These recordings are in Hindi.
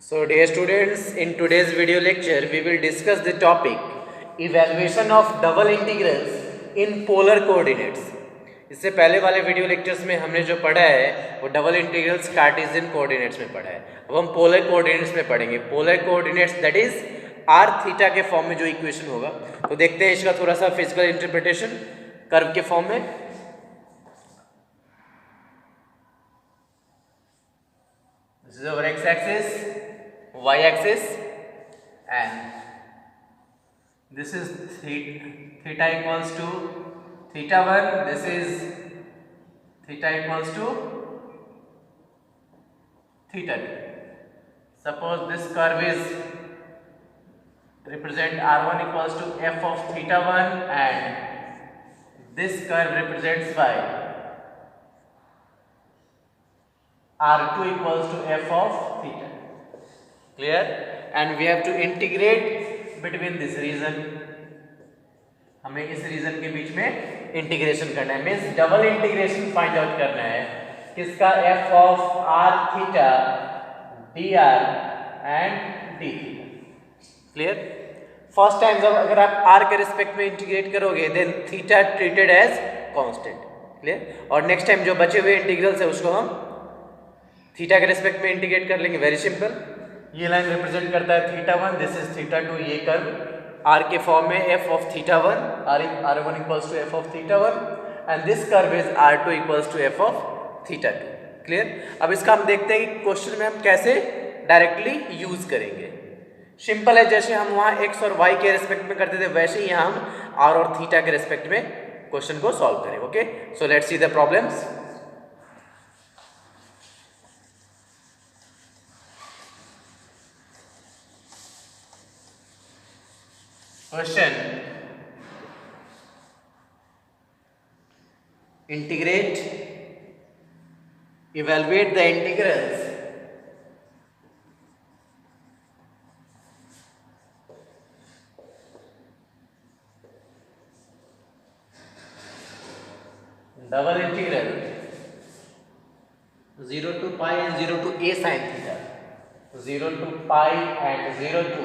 So dear students, in today's video lecture we will discuss the topic evaluation of double integrals in polar coordinates. इससे पहले वाले वीडियो लेक्चर्स में हमने जो पढ़ा है वो डबल इंटीग्रल्स कार्टेशियन कोऑर्डिनेट्स में पढ़ा है। अब हम पोलर कोऑर्डिनेट्स में पढ़ेंगे। Polar coordinates that is r theta के फॉर्म में जो इक्वेशन होगा, तो देखते हैं इसका थोड़ा सा फिजिकल इंटरप्रिटेशन कर्व के फॉर्म में। This is our x axis, y axis, and this is theta equals to theta 1, this is theta equals to theta 2. Suppose this curve is represent r1 equals to f of theta 1 and this curve represents by r2 equals to f of theta. Clear? And we have to integrate between this region. हमें इस रीजन के बीच में इंटीग्रेशन करना है, means double integration find out करना है किसका, f of r theta dr and d theta. Clear? First time जब अगर आप r के रिस्पेक्ट में इंटीग्रेट करोगे then theta treated as constant. Clear? और नेक्स्ट टाइम जो बचे हुए इंटीग्रल्स है उसको हम थीटा के रिस्पेक्ट में इंटीग्रेट कर लेंगे। Very simple. ये लाइन रिप्रेजेंट करता है थीटा 1, दिस इज थीटा 2। ये कर्व r के फॉर्म में f of theta 1, r1 equals to f of theta 1 and this curve is r2 equals to f of theta 2। Clear? अब इसका हम देखते हैं कि क्वेश्चन में हम कैसे डायरेक्टली यूज करेंगे। सिंपल है, जैसे हम वहाँ x और y के रिस्पेक्ट में करते थे वैसे ही यहाँ हम r और थीटा के रिस्पेक्ट में क्वेश्चन को सॉल्व करें। Okay, so let's see the problems. Question: integrate, evaluate the integrals double integral 0 to pi and 0 to a sin theta, 0 to pi and 0 to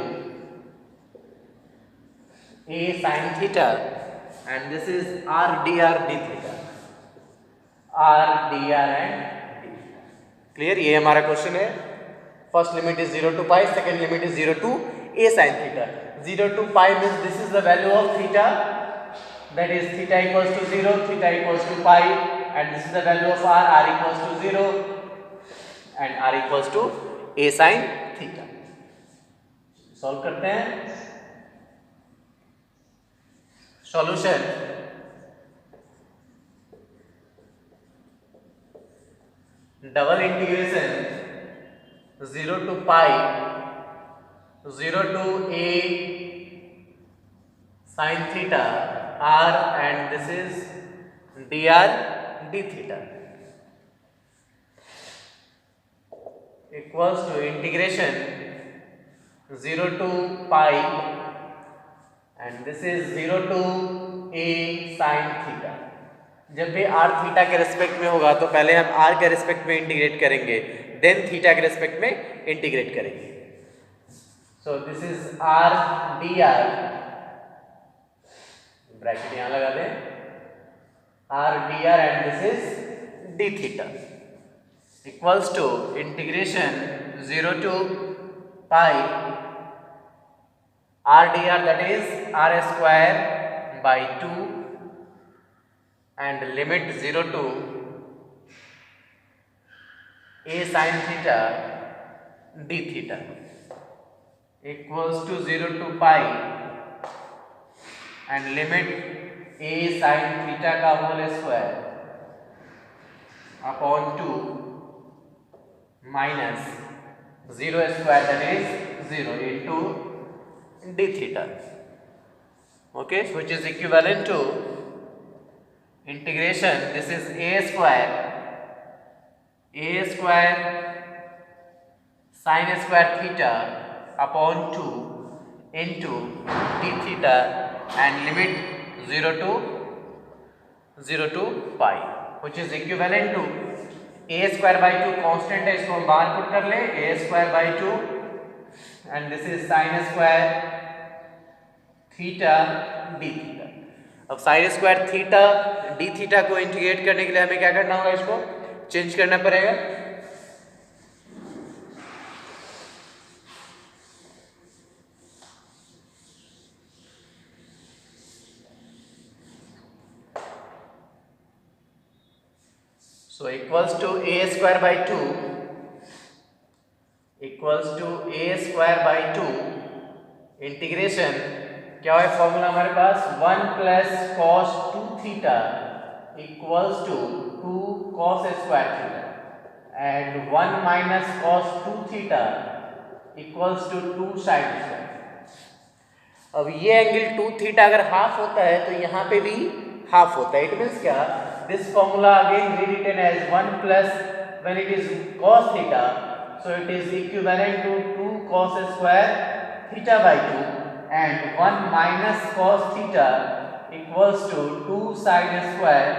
a sin theta, and this is r dr d theta, r dr and d। Clear? ये हमारा क्वेश्चन है। First limit is 0 to pi, second limit is 0 to a sin theta। 0 to pi means this is the value of theta, that is theta equals to 0, theta equals to pi, and this is the value of r equals to 0 and r equals to a sin theta। Solve करते हैं। Solution: double integration 0 to pi 0 to a sin theta r and this is dr d theta equals to integration 0 to pi and this is 0 to a sin theta। जब भी r थीटा के रिस्पेक्ट में होगा तो पहले हम r के रिस्पेक्ट में इंटीग्रेट करेंगे, देन थीटा के रिस्पेक्ट में इंटीग्रेट करेंगे। So this is r dr, bracket यहां लगा दें, r dr and this is d theta equals to integration 0 to pi r dr that is r square by 2 and limit 0 to a sin theta d theta equals to 0 to pi and limit a sin theta का whole square upon 2 minus 0 square that is 0 into d theta, okay, which is equivalent to integration, this is a square sin square theta upon 2 into d theta and limit 0 to pi, which is equivalent to a square by 2 constant है, इसको हम बाहर पुट कर ले, a square by 2 and this is sin square theta d theta. अब sin square theta d theta को इंटीग्रेट करने के लिए हमें क्या करना होगा, इसको चेंज करना पड़ेगा। So equals to a square by 2 equals to a square by 2 integration क्या है फॉर्मूला हमारे पास 1 plus cos 2 theta equals to 2 cos square theta and 1 minus cos 2 theta equals to 2 sin square. अब ये एंगल 2 थीटा अगर हाफ होता है तो यहाँ पे भी हाफ होता है। इट मीन्स क्या, this formula again rewritten as 1 plus when it is cos theta, so it is equivalent to 2 cos square theta by 2 and 1 minus cos theta equals to 2 sin square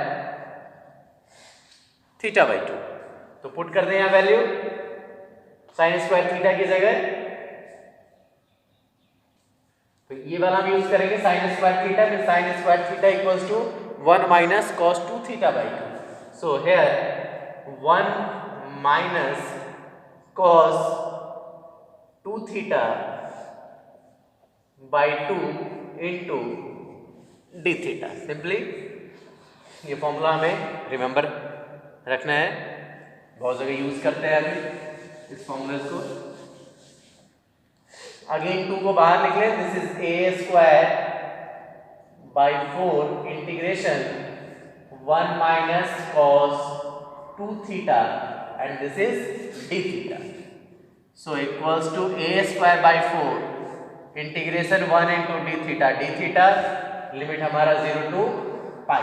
theta by 2। तो पुट कर दें यहाँ वैल्यू sin square theta की जगह, तो ये वाला हम यूज करेंगे sin square theta में sin square theta equals to 1 minus cos 2 theta by 2. So here 1 minus cos 2 theta by 2 into d theta। Simply ये फॉर्मूला हमें रिमेंबर रखना है, बहुत जगह यूज करते हैं अभी इस फॉर्मूले को। अगेन 2 को बाहर निकले, this is a square by 4 integration 1 minus cos 2 theta and this is d theta, so equals to a square by 4 integration 1 into d theta limit हमारा 0 to pi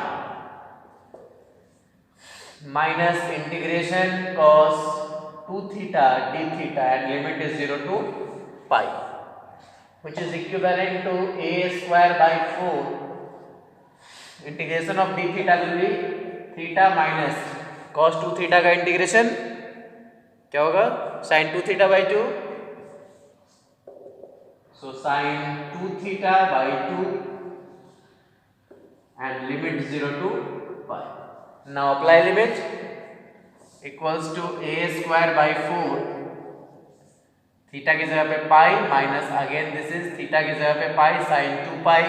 minus integration cos 2 theta d theta and limit is 0 to pi, which is equivalent to a square by 4 integration of d theta will be theta minus cos 2 theta का इंटीग्रेशन क्या होगा, sin 2 theta by 2, so sin 2 theta by 2 and limit 0 to pi। Now apply limit equals to a square by 4 theta की जगह पे pi minus again this is theta की जगह पे pi sin 2 pi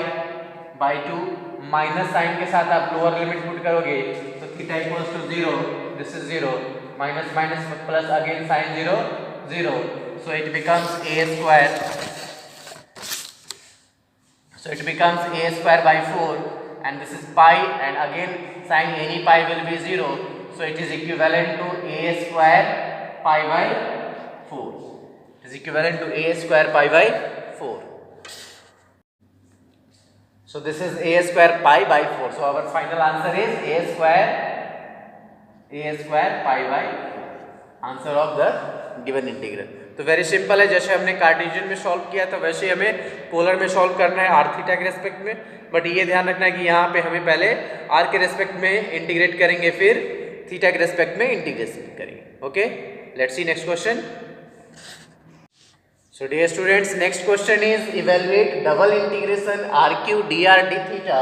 by 2 minus sine के साथ आप लोअर लिमिट पुट करोगे तो theta equals to 0, this is 0 minus minus plus again sine 0 0, so it becomes a square, so it becomes a square by 4 and this is pi and again sin any pi will be 0, so it is equivalent to a square pi by 4, it is equivalent to a square pi by 4। So this is a square pi by 4. So our final answer is a square pi by 4, answer of the given integral। तो वेरी सिंपल है, जैसे हमने कार्टेशियन में सॉल्व किया था वैसे हमें पोलर में सॉल्व करना है आर थीटा के रेस्पेक्ट में, बट ये ध्यान रखना है कि यहाँ पे हमें पहले आर के रेस्पेक्ट में इंटीग्रेट करेंगे फिर थीटा के रेस्पेक्ट में इंटीग्रेशन करेंगे। Okay, let's see next question. So dear students, next question is evaluate double integration r cube dr d theta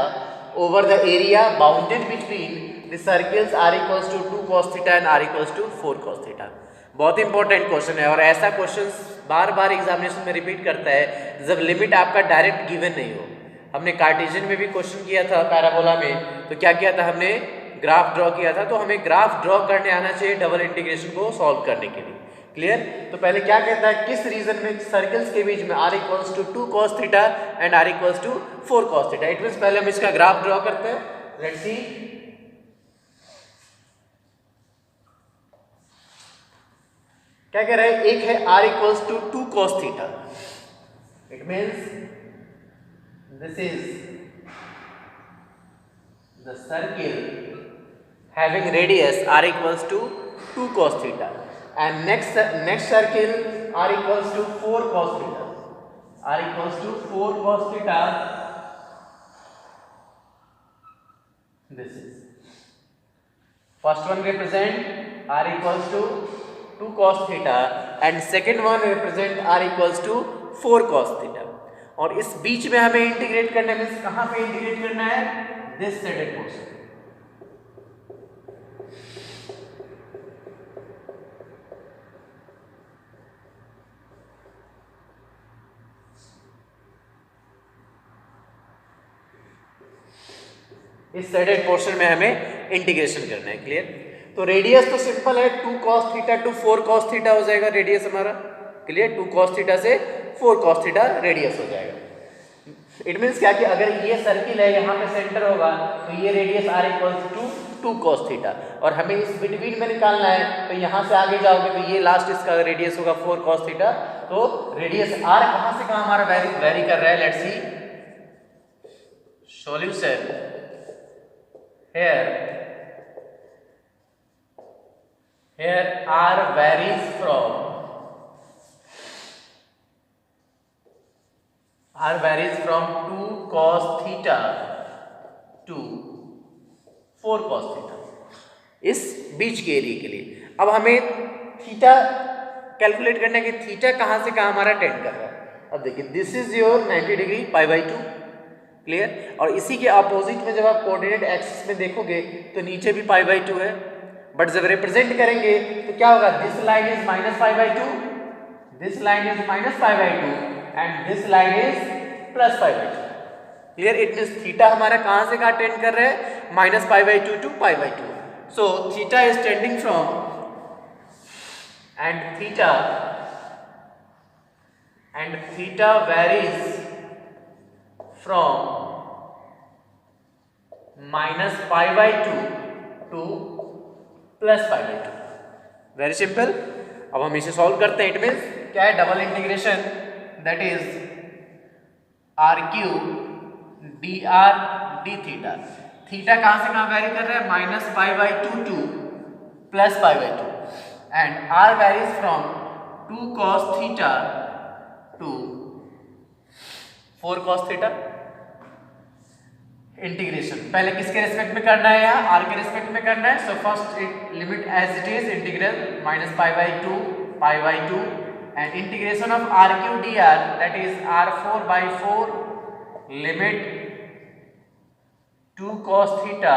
over the area bounded between the circles r equals to 2 cos theta and r equals to 4 cos theta। बहुत इंपॉर्टेंट क्वेश्चन है और ऐसा क्वेश्चन बार बार एग्जामिनेशन में रिपीट करता है जब लिमिट आपका डायरेक्ट गिवन नहीं हो। हमने कार्टेशियन में भी क्वेश्चन किया था पैराबोला में, तो क्या किया था हमने, ग्राफ ड्रॉ किया था, तो हमें ग्राफ ड्रॉ करने आना चाहिए डबल इंटीग्रेशन को सॉल्व करने के लिए। क्लियर? तो पहले क्या कहता है, किस रीजन में सर्कल्स के बीच में r equals to 2 cos theta and r equals to 4 cos theta. It means पहले हम इसका ग्राफ ड्रॉ करते हैं। लेट्स सी, क्या कह रहा है, एक है r equals to 2 cos theta, it means this is the circle having radius r equals to 2 cos theta and next circle r equals to 4 cos theta, r equals to 4 cos theta, this is first one represent r equals to 2 cos theta and second one represent r equals to 4 cos theta, और इस बीच में हमें इंटीग्रेट करना है, मींस कहां पे इंटीग्रेट करना है, दिस शेडेड पोर्शन। इस शेडेड पोर्शन में हमें इंटीग्रेशन करना है। क्लियर? तो रेडियस तो सिंपल है, 2 cos theta to 4 cos theta हो जाएगा रेडियस हमारा। क्लियर? 2 cos थीटा से 4 cos थीटा रेडियस हो जाएगा। इट मीन्स क्या कि अगर ये सर्किल है, यहाँ पे सेंटर होगा, तो ये radius r equals to 2 cos theta, और हमें इस बिटवीन में निकालना है, तो यहाँ से आगे जाओगे तो ये लास्ट इसका रेडियस होगा 4 cos थीटा। तो रेडियस r कहाँ से कहाँ हमारा वेरी कर रहा है, let's see solution. Here r varies from 2 cos theta to 4 cos theta, इस बीच के एरिया के लिए। अब हमें थीटा कैलकुलेट करना है कि थीटा कहाँ से कहाँ हमारा टेंड कर रहा है। अब देखिए, this is your 90 degree π/2। Clear? और इसी के अपोजिट में जब आप कोऑर्डिनेट एक्सिस में देखोगे तो नीचे भी π/2 है, बट जब रिप्रेजेंट करेंगे तो क्या होगा, this line is -π/2, this line is -π/2 and this line is +π/2। Clear? It means theta हमारा कहां से कहां टेंड कर रहा है, -π/2 to π/2। So theta is tending from, and theta varies from -π/2 to +π/2। Very simple. अब हम इसे सॉल्व करते हैं। इट मीन्स क्या है, double integration, that is r³ dr d theta. Theta कहां से कहां वेरी कर रहा है, -π/2 to +π/2, and r varies from 2 cos theta to 4 cos theta. Integration पहले किसके रिस्पेक्ट में करना है, यहाँ r के रिस्पेक्ट में करना है। So first limit as it is, integral -π/2 π/2 and integration of r³ dr, that is r4/4 limit 2 cos theta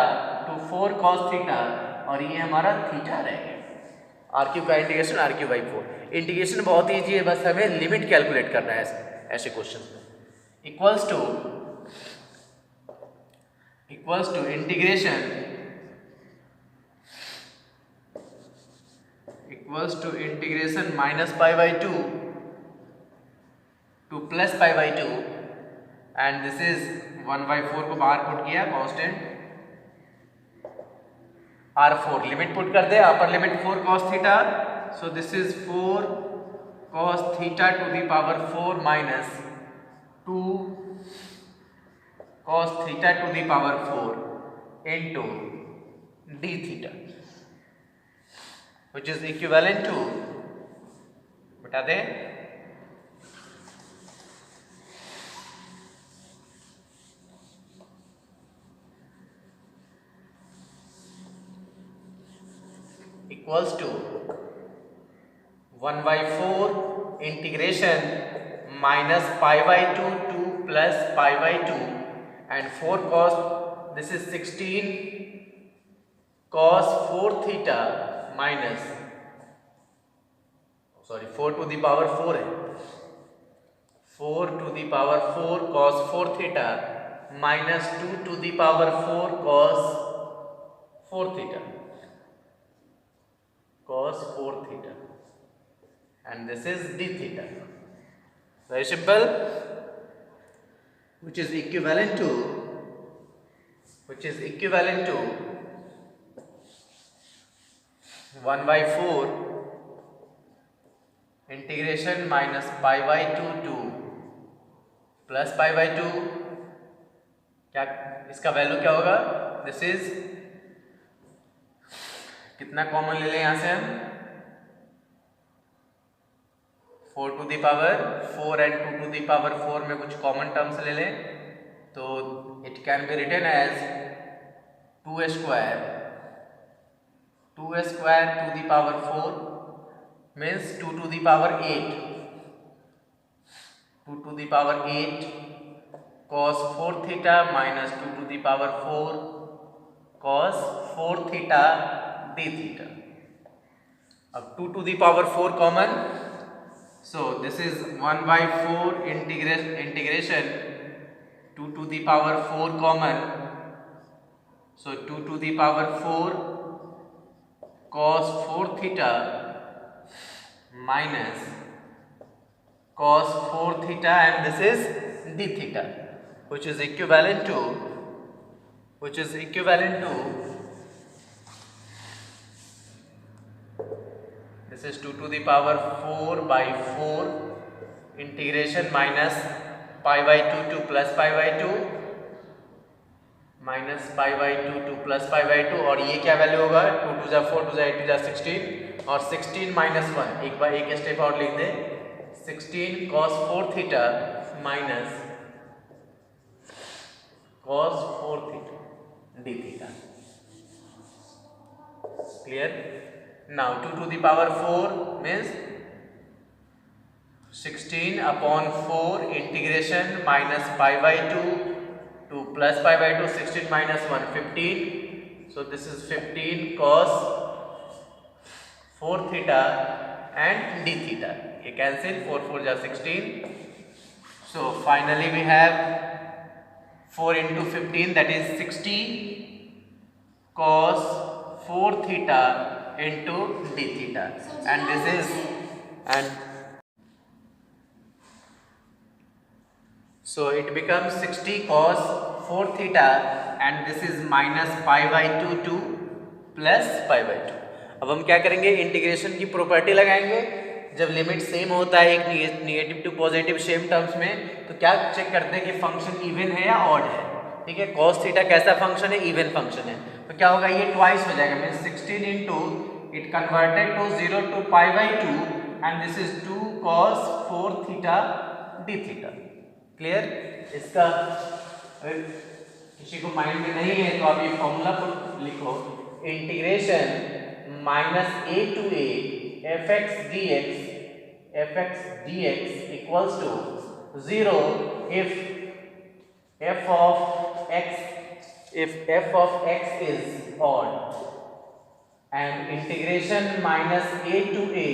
to 4 cos theta, और ये हमारा थीटा रहेगा। r³ का इंटीग्रेशन r³/4। इंटीग्रेशन बहुत ईजी है, बस हमें लिमिट कैलकुलेट करना है ऐसे क्वेश्चन में। Equals to integration -π/2 to +π/2, and this is 1/4 को बाहर पुट किया, कांस्टेंट r4 लिमिट पुट कर दे, upper limit 4 cos theta, so this is 4 cos theta to the power 4 minus 2 cos theta to the power 4 into d theta, which is equivalent to, बता दें, equals to 1/4 integration -π/2 to +π/2 and 4 cos, this is 16 cos 4 theta minus, sorry 4 to the power 4 है, 4 to the power 4 cos 4 theta minus 2 to the power 4 cos 4 theta, cos 4 theta, and this is d theta. Very simple. Which is equivalent to 1/4 integration -π/2 to +π/2, क्या इसका वैल्यू क्या होगा, दिस इज, कितना कॉमन ले लें यहाँ से हम, 4 to the power 4 and 2 to the power 4 में कुछ कॉमन टर्म्स ले लें, तो it can be written as 2 square to the power 4 means 2 to the power 8 2 to the power 8 cos 4 theta minus 2 to the power 4 cos 4 theta d theta. अब 2 to the power 4 common, so this is 1 by 4 integration 2 to the power 4 common, so 2 to the power 4 cos 4 theta minus cos 4 theta, and this is d theta, which is equivalent to this is 2 to the power 4 by 4 integration minus pi by 2 to plus pi by 2 minus pi by 2 to plus pi by 2, और ये क्या वैल्यू होगा 2 to जा 4 to जा 8 to जा 16 और 16 minus 1, एक बार एक स्टेप और लिख दे, 16 cos 4 theta minus cos 4 theta d theta. Clear? Now 2 to the power 4 means 16 upon 4 integration minus pi by 2 to plus pi by 2, 16 minus 1 15, so this is 15 cos 4 theta and d theta. ये cancel, 4 4 जा 16, so finally we have 4 into 15, that is 60 cos 4 theta into d theta, and this is so it becomes 60 cos 4 theta, and this is minus pi by 2 to plus pi by 2. अब हम क्या करेंगे, इंटीग्रेशन की प्रॉपर्टी लगाएंगे. जब लिमिट सेम होता है एक negative to positive same terms में, तो क्या चेक करते हैं कि फंक्शन इवन है या ऑड है. ठीक है, cos थीटा कैसा फंक्शन है, इवन फंक्शन है, तो क्या होगा, ये ट्वाइस हो जाएगा, mean 16 into it converted to 0 to pi by 2, and this is 2 cos 4 theta d theta. Clear? इसका किसी को माइंड में नहीं है तो आप ये फॉर्मूला को लिखो, integration minus a to a fx dx equals to 0 if f of x is odd, and integration minus a to a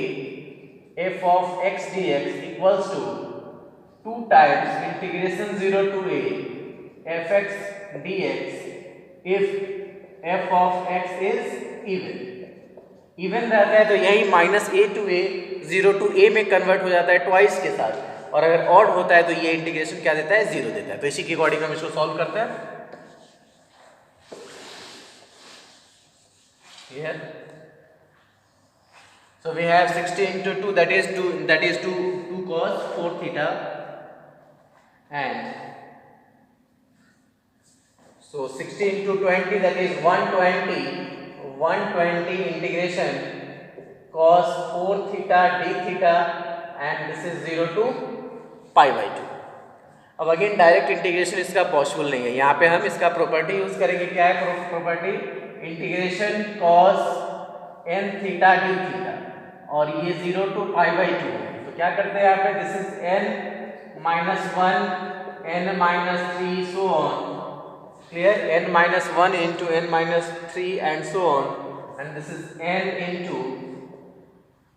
f of x dx equals to 2 times integration 0 to a fx dx if f of x is even रहता है, तो यही minus a to a 0 to a में कन्वर्ट हो जाता है ट्वाइस के साथ, और अगर ऑड होता है तो ये इंटीग्रेशन क्या देता है, 0 देता है. तो इसी के अकॉर्डिंग हम इसको सॉल्व करते हैं. Here, so we have 60 into 2, that is 2 cos 4 theta, and so 60 into 20, that is 120 integration cos 4 theta d theta, and this is 0 to pi by 2. अब अगेन डायरेक्ट इंटीग्रेशन इसका पॉसिबल नहीं है, यहाँ पे हम इसका प्रॉपर्टी यूज करेंगे. क्या है property, integration cos n theta d theta, और ये 0 to pi by 2 है, तो क्या करते हैं यहाँ पे, this is n minus 1 n minus 3 so on. Clear? n minus 1 into n minus 3 and so on, and this is n into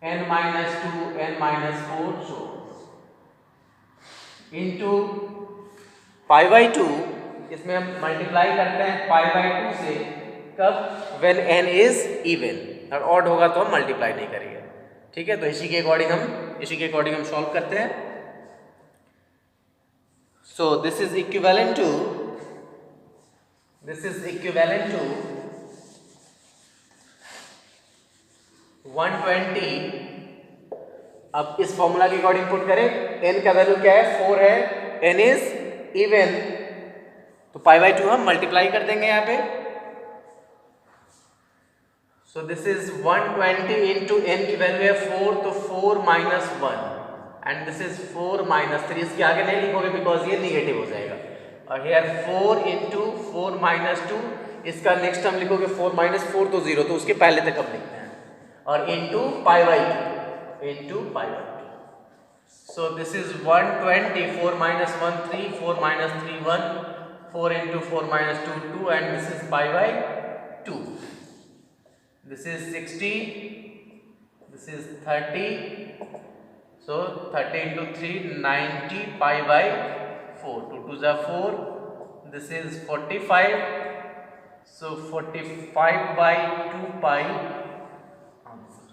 n minus 2 n minus 4 so into pi by 2. इसमें हम मल्टीप्लाई करते हैं pi by 2 से, कब, when n is even, और ऑड होगा तो हम मल्टीप्लाई नहीं करेंगे. ठीक है, तो इसी के अकॉर्डिंग हम सॉल्व करते हैं. So this is equivalent to 120. अब इस फॉर्मूला के अकॉर्डिंग पुट करें, n का वैल्यू क्या है, 4 है, n इज इवन, तो पाई बाई 2 हम मल्टीप्लाई कर देंगे यहाँ पे. सो दिस इज 120 इंटू n की वैल्यू है 4, तो 4 minus 1, and this is 4 minus 3. इसके आगे नहीं लिखोगे बिकॉज ये निगेटिव हो जाएगा. और हेयर 4 इंटू 4 minus 2, इसका नेक्स्ट हम लिखोगे 4 minus 4 तो 0, तो उसके पहले तक हम लिखते हैं, और into pi by 2. So this is 120, 4 minus 1 3, 4 minus 3 1, 4 into 4 minus 2 2, and this is pi by 2. This is 60, this is 30, so 30 into 3 90, pi by 4, 2 2 is 4, this is 45, so 45 by 2 pi answer.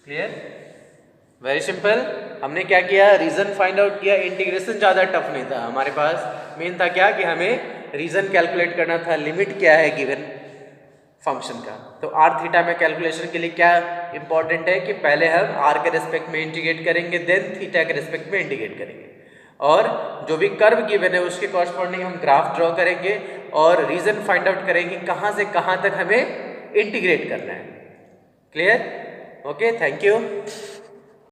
Clear? Very simple. हमने क्या किया, रीजन फाइंड आउट किया. इंटीग्रेशन ज़्यादा टफ नहीं था हमारे पास. मेन था क्या कि हमें रीजन कैलकुलेट करना था, लिमिट क्या है गिवन फंक्शन का. तो आर थीटा में कैलकुलेशन के लिए क्या इंपॉर्टेंट है कि पहले हम आर के रिस्पेक्ट में इंटीग्रेट करेंगे, देन थीटा के रिस्पेक्ट में इंटीग्रेट करेंगे, और जो भी कर्व गिवन है उसके कॉरस्पॉन्डिंग हम ग्राफ ड्रॉ करेंगे और रीजन फाइंड आउट करेंगे कहाँ से कहाँ तक हमें इंटीग्रेट करना है. क्लियर? Okay, thank you.